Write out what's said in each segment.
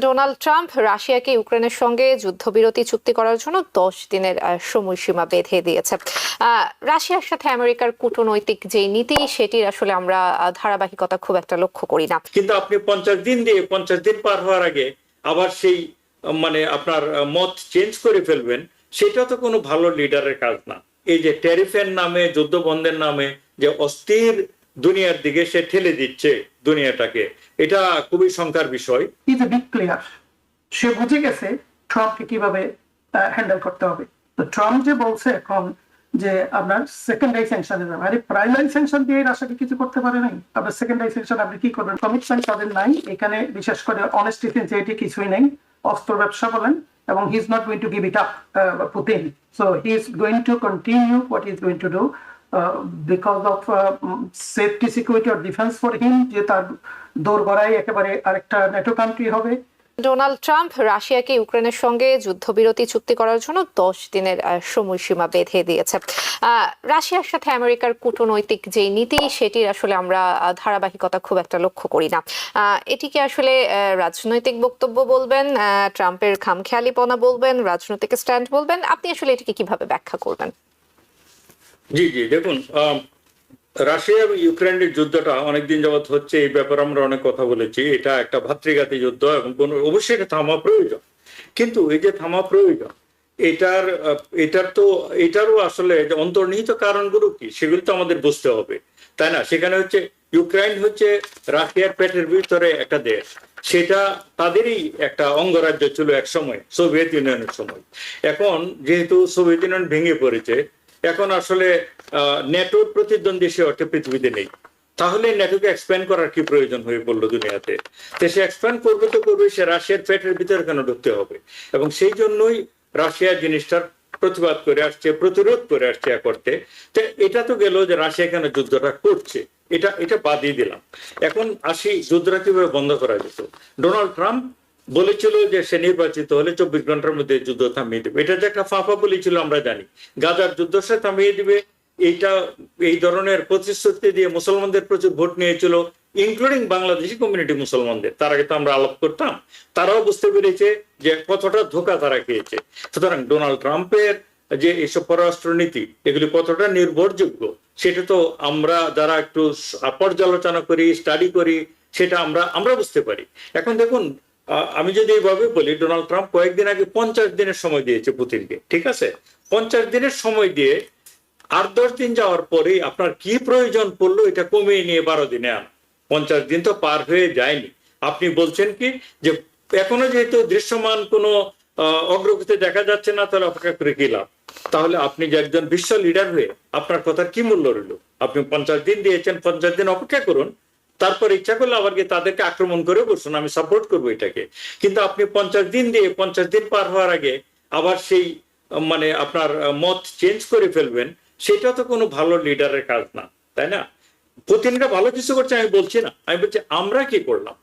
Donald Trump রাশিয়াকে ইউক্রেনের সঙ্গে যুদ্ধবিরতি চুক্তি করার জন্য 10 দিনের সময়সীমা বেঁধে দিয়েছে। রাশিয়ার সাথে আমেরিকার কূটনৈতিক যে নীতি সেটির আসলে আমরা ধারাবাহিকতা খুব একটা লক্ষ্য করি না। কিন্তু আপনি 50 দিন দিয়ে 50 দিন পার হওয়ার আগে আবার সেই আপনার মত চেঞ্জ করে ফেলবেন, সেটা তো কোনো ভালো লিডারের কাজ না। এই যে ট্যারিফের নামে, যুদ্ধ বন্ধের নামে যে অস্থির দুনিয়ার দিকে সে ঠেলে দিচ্ছে দুনিয়াটাকে, এটা খুবই শঙ্কার বিষয়। ইজ এ বিগ প্লেয়ার, সে বুঝে গেছে ট্রাম্পকে কিভাবে হ্যান্ডেল করতে হবে। তো ট্রাম্প যে বলছে এখন যে আপনার সেকেন্ডারি স্যাংশনে যাবে, আরে প্রাইমারি স্যাংশন দিয়ে রাশিয়াকে কিছু করতে পারে নাই, আপনার সেকেন্ডারি স্যাংশন আপনি কি করবেন? কমিটমেন্ট তাদের নাই এখানে, বিশেষ করে অনেস্টি সিনসিয়ারিটি কিছুই নেই। অস্ত্র ব্যবসা বলেন, এবং he is not going to give it up Putin. So he is going to continue what he is going to do because of safety, security or defence for him, যে তার দোরগড়ায় একেবারে আরেকটা ন্যাটো কান্ট্রি হবে। Donald Trump রাশিয়াকে ইউক্রেনের সঙ্গে যুদ্ধবিরতি চুক্তি করার জন্য 10 দিনের সময়সীমা বেঁধে দিয়েছে। রাশিয়ার সাথে আমেরিকার কূটনৈতিক যে নীতি সেটির আসলে আমরা ধারাবাহিকতা খুব একটা লক্ষ্য করি না। এটিকে আসলে রাজনৈতিক বক্তব্য বলবেন, ট্রাম্পের খামখেয়ালিপনা বলবেন, রাজনৈতিক স্ট্যান্ড বলবেন, আপনি আসলে এটিকে কিভাবে ব্যাখ্যা করবেন? জি জি, দেখুন, রাশিয়া এবং ইউক্রেনের যুদ্ধটা অনেকদিন যাবৎ হচ্ছে, এই ব্যাপারে আমরা অনেক কথা বলেছি। এটা একটা ভাতৃঘাতী যুদ্ধ এবং অবশ্যই এটা থামা প্রয়োজন। কিন্তু এই যে থামা প্রয়োজন, এটারও আসলে অন্তর্নিহিত কারণগুলো কি, সেগুলো তো আমাদের বুঝতে হবে, তাই না? সেখানে হচ্ছে ইউক্রেন হচ্ছে রাশিয়ার পেটের ভিতরে একটা দেশ, সেটা তাদেরই একটা অঙ্গরাজ্য ছিল এক সময়, সোভিয়েত ইউনিয়নের সময়। এখন যেহেতু সোভিয়েত ইউনিয়ন ভেঙে পড়েছে, এখন আসলে ন্যাটোর প্রতিদ্বন্দ্বী সে অর্থে পৃথিবীতে নেই। তাহলে ন্যাটোকে এক্সপ্যান্ড করার কি প্রয়োজন হয়ে পড়লো দুনিয়াতে? তো সে এক্সপ্যান্ড করবে তো করবে, সে রাশিয়ার পেটের ভিতরে কেন ঢুকতে হবে? এবং সেই জন্যই রাশিয়া জিনিসটার প্রতিবাদ করে আসছে, প্রতিরোধ করে আসছে করতে। তো এটা তো গেল যে রাশিয়া কেন যুদ্ধটা করছে, এটা বাদই দিলাম। এখন আসি যুদ্ধটা কিভাবে বন্ধ করা যেত। ডোনাল্ড ট্রাম্প বলেছিল যে সে নির্বাচিত হলে 24 ঘন্টার মধ্যে যুদ্ধ থামিয়ে দেবে। এটা যে একটা ফাঁপা বলেছিল আমরা জানি, গাজার যুদ্ধ সে থামিয়ে দিবে, এইটা এই ধরনের প্রতিশ্রুতি দিয়ে মুসলমানদের প্রচুর ভোট নিয়েছিল, ইনক্লুডিং বাংলাদেশি কমিউনিটি মুসলমানদের। তার আগে তো আমরা আলাপ করতাম, তারাও বুঝতে পেরেছে যে কতটা ধোঁকা তারা খেয়েছে। সুতরাং ডোনাল্ড ট্রাম্পের যে এইসব পররাষ্ট্র নীতি, এগুলি কতটা নির্ভরযোগ্য, সেটা তো আমরা যারা একটু পর্যালোচনা করি, স্টাডি করি, সেটা আমরা বুঝতে পারি। এখন দেখুন, আমি যদি এইভাবে বলি, ডোনাল্ড ট্রাম্প কয়েকদিন আগে 50 দিনের সময় দিয়েছে পুতিনকে, ঠিক আছে? 50 দিনের সময় দিয়ে 8-10 দিন যাওয়ার পরেই আপনার কি প্রয়োজন পড়লো এটা কমিয়ে নিয়ে 12 দিনে আন। 50 দিন তো পার হয়ে যায়নি। আপনি বলছেন কি যে এখনো যেহেতু দৃশ্যমান কোনো অগ্রগতি দেখা যাচ্ছে না, তাহলে অপেক্ষা করে কি লাভ? তাহলে আপনি যে একজন বিশ্ব লিডার হয়ে আপনার কথার কি মূল্য রইল? আপনি 50 দিন দিয়েছেন, 50 দিন অপেক্ষা করুন, তারপর ইচ্ছা করলে আবার গিয়ে তাদেরকে আক্রমণ করে বসুন, আমি সাপোর্ট করবো এটাকে। কিন্তু আপনি 50 দিন দিয়ে 50 দিন পার হওয়ার আগে আবার সেই আপনার মত চেঞ্জ করে ফেলবেন, সেটা তো কোনো ভালো লিডারের কাজ না, তাই না? পুতিনরা ভালো কিছু করছে আমি বলছি না, আমি বলছি আমরা কি করলাম।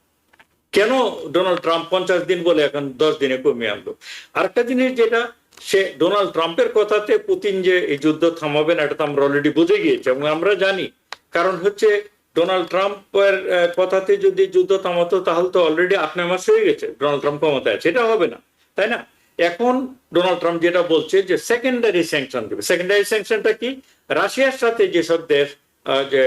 কেন ডোনাল্ড ট্রাম্প 50 দিন বলে এখন 10 দিনে কমিয়ে আনলো? আরেকটা জিনিস যেটা, সে ডোনাল্ড ট্রাম্পের কথাতে পুতিন যে এই যুদ্ধ থামাবে না, এটা তো আমরা অলরেডি বুঝে গিয়েছি এবং আমরা জানি। কারণ হচ্ছে ডোনাল্ড ট্রাম্পের কথাতে যদি যুদ্ধ থামাতো, তাহলে তো অলরেডি 8 মাস হয়ে গেছে ডোনাল্ড ট্রাম্প ক্ষমতায় আছে, এটা হবে না, তাই না? এখন ডোনাল্ড ট্রাম্প যেটা বলছে যে সেকেন্ডারি স্যাংশন দেবে। সেকেন্ডারি স্যাংশনটা কি? রাশিয়ার সাথে যেসব দেশ যে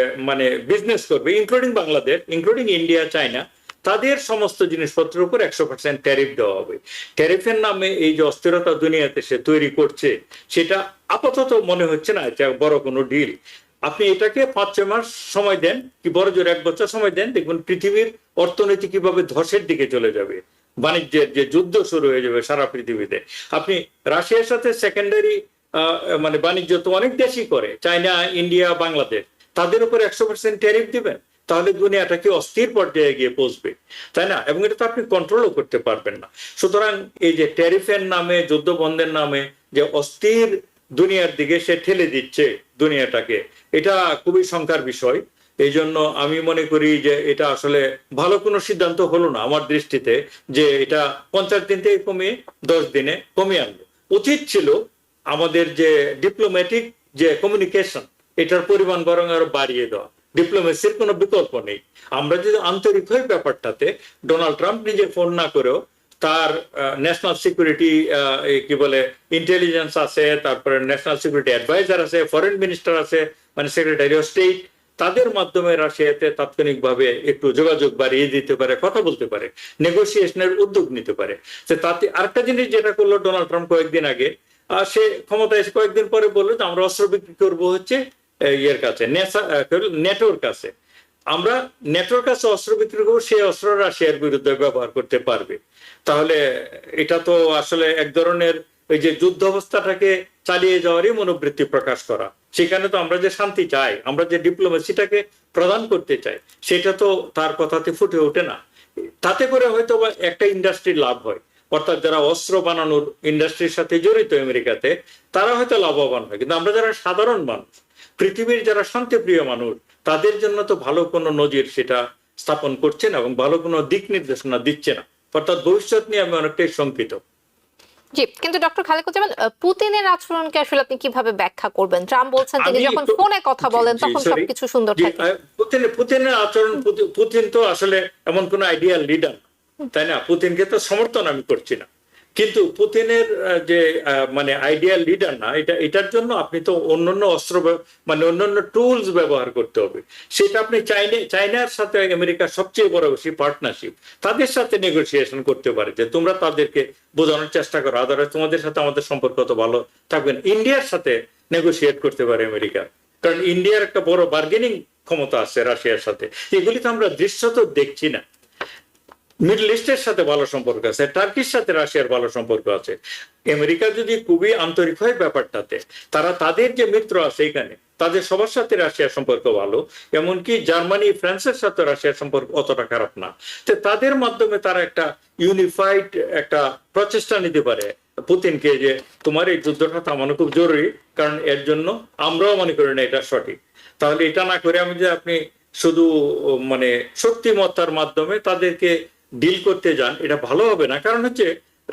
বিজনেস করবে, including Bangladesh, including India, China, তাদের সমস্ত জিনিসপত্রের উপর 100% ট্যারিফ দেওয়া হবে। ট্যারিফের নামে এই যে অস্থিরতা দুনিয়াতে সে তৈরি করছে, সেটা আপাতত মনে হচ্ছে না এটা বড় কোনো ডিল। আপনি এটাকে 5-6 মাস সময় দেন, কি বড় জোর 1 বছর সময় দেন, দেখবেন পৃথিবীর অর্থনীতি কিভাবে ধসের দিকে চলে যাবে, বাণিজ্যের যে যুদ্ধ শুরু হয়ে যাবে সারা পৃথিবীতে। আপনি রাশিয়ার সাথে সেকেন্ডারি বাণিজ্য তো অনেক দেশই করে, চায়না, ইন্ডিয়া, বাংলাদেশ, তাদের উপর 100% ট্যারিফ দিবেন, তাহলে দুনিয়াটা কি অস্থির পর্যায়ে গিয়ে পৌঁছবে, তাই না? এবং এটা তো আপনি কন্ট্রোলও করতে পারবেন না। সুতরাং এই যে ট্যারিফের নামে, যুদ্ধ বন্ধের নামে যে অস্থির দুনিয়ার দিকে সে ঠেলে দিচ্ছে দুনিয়াটাকে, এটা খুবই শঙ্কার বিষয়। এই জন্য আমি মনে করি যে এটা আসলে ভালো কোনো সিদ্ধান্ত হলো না আমার দৃষ্টিতে, যে এটা 50 দিন থেকে কমিয়ে 10 দিনে কমিয়ে আনলো। উচিত ছিল আমাদের যে ডিপ্লোম্যাটিক যে কমিউনিকেশন, এটার পরিমাণ বরং আরো বাড়িয়ে দেওয়া। ডিপ্লোমেসির কোনো বিকল্প নেই। আমরা যদি আন্তরিক হই ব্যাপারটাতে, ডোনাল্ড ট্রাম্প নিজে ফোন না করেও তার ন্যাশনাল সিকিউরিটি কি বলে ইন্টেলিজেন্স আছে, তারপরে ন্যাশনাল সিকিউরিটি অ্যাডভাইজার আছে, ফরেন মিনিস্টার আছে, মানে সেক্রেটারি অফ স্টেট, তাদের মাধ্যমে রাশিয়াতে তাৎক্ষণিকভাবে একটু যোগাযোগ বাড়িয়ে দিতে পারে, কথা বলতে পারে, নেগোসিয়েশনের উদ্যোগ নিতে পারে। তো তাতে আরেকটা জিনিস যেটা করলো ডোনাল্ড ট্রাম্প কয়েকদিন আগে, সে ক্ষমতায় এসে কয়েকদিন পরে বললো যে আমরা অস্ত্র বিক্রি করবো হচ্ছে ইয়ের কাছে, নেটোর কাছে। আমরা নেটোর কাছে অস্ত্র বিক্রি করবো, সেই অস্ত্র রাশিয়ার বিরুদ্ধে ব্যবহার করতে পারবে। তাহলে এটা তো আসলে এক ধরনের ওই যে যুদ্ধ অবস্থাটাকে চালিয়ে যাওয়ারই মনোবৃত্তি প্রকাশ করা। সেখানে তো আমরা যে শান্তি চাই, আমরা যে ডিপ্লোমেসিটাকে প্রদান করতে চাই, সেটা তো তার কথাতে ফুটে ওঠে না। তাতে করে হয়তো একটা ইন্ডাস্ট্রির লাভ হয়, অর্থাৎ যারা অস্ত্র বানানোর ইন্ডাস্ট্রির সাথে জড়িত আমেরিকাতে, তারা হয়তো লাভবান হয়। কিন্তু আমরা যারা সাধারণ মানুষ, পৃথিবীর যারা শান্তিপ্রিয় মানুষ, তাদের জন্য তো ভালো কোনো নজির সেটা স্থাপন করছে না এবং ভালো কোনো দিক নির্দেশনা দিচ্ছে না। অর্থাৎ ভবিষ্যৎ নিয়ে আমি অনেকটাই শঙ্কিত। জি, কিন্তু ডক্টর খালেকুজ্জামান, পুতিনের আচরণকে আসলে আপনি কিভাবে ব্যাখ্যা করবেন? ট্রাম্প বলছেন তিনি যখন ফোনে কথা বলেন তখন সবকিছু সুন্দর থাকে। পুতিনের আচরণ, পুতিন তো আসলে এমন কোন আইডিয়াল লিডার, তাই না? পুতিনকে তো সমর্থন আমি করছি না, কিন্তু পুতিনের যে মানে আইডিয়াল লিডার না, এটার জন্য আপনি তো অন্যান্য অস্ত্র মানে অন্যান্য টুলস ব্যবহার করতে হবে। সেটা আপনি চাইনার সাথে আমেরিকার সবচেয়ে বড় বেশি পার্টনারশিপ, তাদের সাথে নেগোসিয়েশন করতে পারে যে তোমরা তাদেরকে বোঝানোর চেষ্টা করো, আদারওয়াইজ তোমাদের সাথে আমাদের সম্পর্ক তো ভালো থাকবে না। ইন্ডিয়ার সাথে নেগোসিয়েট করতে পারে আমেরিকা, কারণ ইন্ডিয়ার একটা বড় বার্গেনিং ক্ষমতা আছে রাশিয়ার সাথে। এগুলি তো আমরা দৃশ্যত দেখছি না। মিডল ইস্টের সাথে ভালো সম্পর্ক আছে, টার্কির সাথে রাশিয়ার ভালো সম্পর্ক আছে। আমেরিকা যদি খুবই আন্তরিক হয় ব্যাপারটাতে, তারা তাদের যে মিত্র আছে এখানে, তাদের সবার সাথে রাশিয়ার সম্পর্ক ভালো, এমনকি জার্মানি ফ্রান্সের সাথে রাশিয়ার সম্পর্ক অতটা খারাপ না। তো তাদের মাধ্যমে তারা একটা ইউনিফাইড একটা প্রচেষ্টা নিতে পারে পুতিনকে, যে তোমার এই যুদ্ধটা থামানো খুব জরুরি, কারণ এর জন্য আমরাও মনে করি না এটা সঠিক। তাহলে এটা না করে আমি যে আপনি শুধু মানে শক্তিমত্তার মাধ্যমে তাদেরকে ডিল করতে যান, এটা ভালো হবে না। কারণ হচ্ছে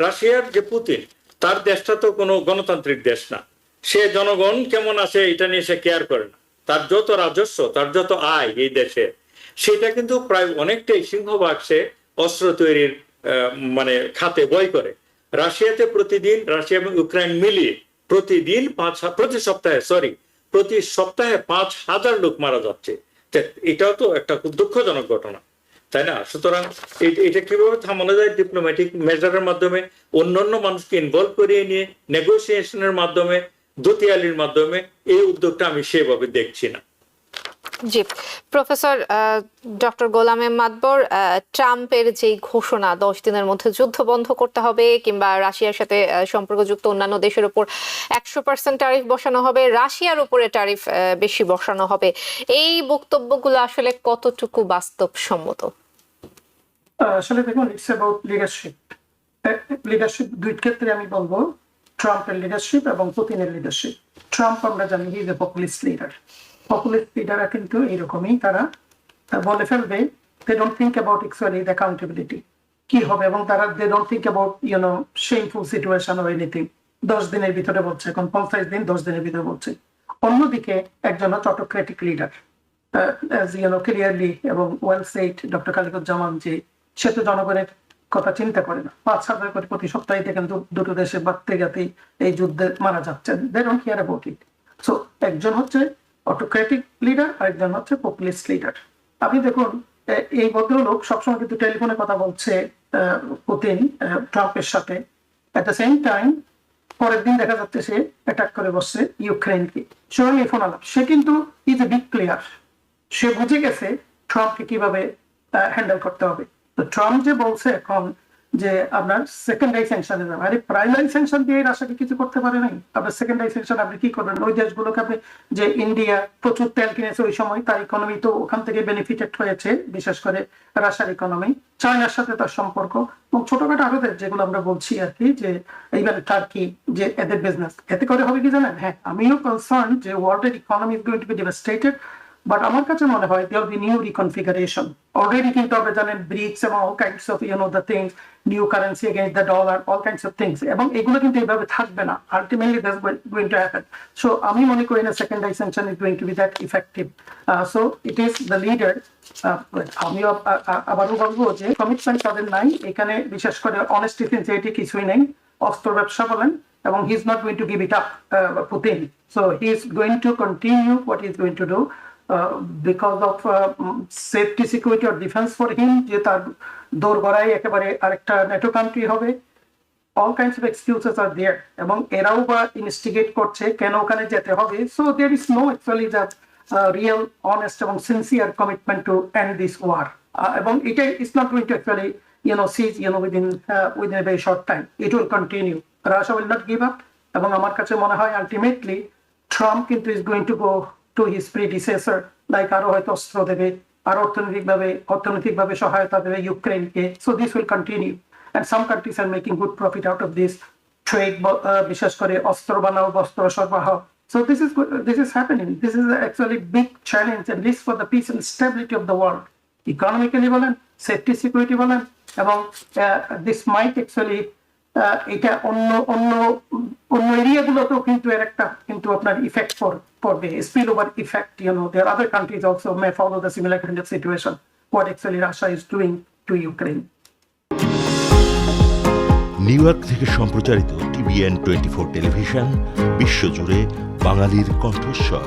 রাশিয়ার যে পুতিন, তার দেশটা তো কোনো গণতান্ত্রিক দেশ না। সে জনগণ কেমন আছে এটা নিয়ে সে কেয়ার করে না। তার যত রাজস্ব, তার যত আয় এই দেশে, সেটা কিন্তু প্রায় অনেকটাই সিংহভাগ সে অস্ত্র তৈরির মানে খাতে ব্যয় করে। রাশিয়াতে প্রতিদিন, রাশিয়া এবং ইউক্রেন মিলিয়ে প্রতিদিন প্রতি সপ্তাহে 5,000 লোক মারা যাচ্ছে। এটাও তো একটা খুব দুঃখজনক ঘটনা, তাই না? সুতরাং এটা কিভাবে থামানো যায়? ডিপ্লোম্যাটিক মেজারের মাধ্যমে, অন্যান্য মানুষকে ইনভলভ করিয়ে নিয়ে, নেগোসিয়েশনের মাধ্যমে, দোতিয়ালির মাধ্যমে, এই উদ্যোগটা আমি সেভাবে দেখছি না। জি, প্রফেসর ডক্টর গোলাম মাতবর, ট্রাম্পের যে ঘোষণা 10 দিনের মধ্যে যুদ্ধ বন্ধ করতে হবে কিংবা রাশিয়ার সাথে সম্পর্কযুক্ত অন্যান্য দেশের উপর 100% ট্যারিফ বসানো হবে, রাশিয়ার উপরে ট্যারিফ বেশি বসানো হবে, এই বক্তব্যগুলো আসলে কতটুকু বাস্তবসম্মত? আসলে দেখুন, ইটস অ্যাবাউট লিডারশিপ। লিডারশিপ দুই ক্ষেত্রে আমি বলবো, ট্রাম্পের লিডারশিপ এবং পুতিনের লিডারশিপ। ট্রাম্প আমরা জানি he is a populist leader. Populist লিডাররা কিন্তু এরকমই, তারা বলে ফেলবে, they don't think about actually the accountability কি হবে, এবং তারা they don't think about shameful situation or anything. 10 দিনের ভিতরে বলছে, এখন 50 দিন, 10 দিনের ভিতরে বলছে। অন্যদিকে একজন হচ্ছে অটোক্রেটিক লিডার, ক্লিয়ারলি এবং ওয়েল সেড ডক্টর খালেকুজ্জামান, যে সে তো জনগণের কথা চিন্তা করে না। 5,000 করে প্রতি সপ্তাহে দেখেন দুটো দেশে বাড়তে গেতেই এই যুদ্ধে মারা যাচ্ছেন। They don't care about it. So একজন হচ্ছে অটোক্রেটিক লিডার আর একজন হচ্ছে পপুলিস্ট লিডার। আপনি দেখুন, এই ভদ্রলোক সবসময় কিন্তু টেলিফোনে কথা বলছে পুতিন ট্রাম্পের সাথে, এট দ্য সেম টাইম পরের দিন দেখা যাচ্ছে সে অ্যাটাক করে বসছে ইউক্রেনকে। সুতরাং এই ফোন আলাপ, সে কিন্তু ইজ এ বিগ প্লেয়ার। সে বুঝে গেছে ট্রাম্পকে কিভাবে হ্যান্ডেল করতে হবে। তো ট্রাম্প যে বলছে এখন যে আপনার সেকেন্ডারি স্যাংশনে যাবে, আরে প্রাইমারি স্যাংশন দিয়ে রাশিয়াকে কিছু করতে পারে নাই, আপনার সেকেন্ডারি স্যাংশন আপনি কি করবেন? ওই দেশগুলোকে আপনি, যে ইন্ডিয়া প্রচুর তেল কিনেছে ওই সময়, তার ইকোনমি তো ওখান থেকে বেনিফিটেড হয়েছে, বিশেষ করে রাশিয়ার ইকোনমি, চায়নার সাথে তার সম্পর্ক, এবং ছোটখাটো আরো দেশ যেগুলো আমরা বলছি আর কি, যে এইবার টার্কি, যে এদের বিজনেস এতে করে হবে কি জানেন? হ্যাঁ, আমিও কনসার্ন যে ওয়ার্ল্ডের economy is going to be devastated, but আমার কাছে মনে হয় there will be new reconfiguration. Already কিন্তু আপনি জানেন BRICS এবং all kinds of the things, new currency against the dollar, all kinds of things. এবং এগুলো কিন্তু এইভাবে থাকবে না. Ultimately that's going to happen. So আমি মনে করি না secondary sanction is going to be that effective. So it is the leader. আমিও আবারও বলবো যে কমিটমেন্ট তাদের নাই এখানে, বিশেষ করে অনেস্টি সিনসিয়ারিটি কিছুই নেই। অস্ত্র ব্যবসা বলেন, এবং he is not going to give it up, Putin. So he is going to continue what he is going to do because of safety, security or defence for him, যে তার দোরগড়াই একেবারে আরেকটা নেটো কান্ট্রি হবে। all kinds of excuses are there, এবং এরাও বা instigate করছে কেন ওখানে যেতে হবে। So there is no actually the real honest এবং sincere commitment to end this war, এবং এটা is not going to actually cease within a very short time. It will continue. Russia will not give up, এবং আমার কাছে মনে হয় ultimately Trump কিন্তু is going to go to his predecessor, like আরো হয়তো অস্ত্র দেবে, আর অর্থনৈতিকভাবে সহায়তা দেবে ইউক্রেনকে। So this will continue, and some countries are making good profit out of this trade, বিশেষ করে অস্ত্র বানাও, বস্ত্র সরবরাহ। So this is happening. This is actually big challenge, at least for the peace and stability of the world. Economically বলেন, safety security বলেন, এবং this mite actually এটা অন্য এরিয়াগুলোতেও কিন্তু এর একটা কিন্তু আপনার ইফেক্ট পড়বে, spill over effect. There other countries also may follow the similar kind of situation what actually Russia is doing to Ukraine. New York থেকে সম্প্রচারিত TVN 24 টেলিভিশন, বিশ্বজুড়ে বাঙালির কণ্ঠস্বর।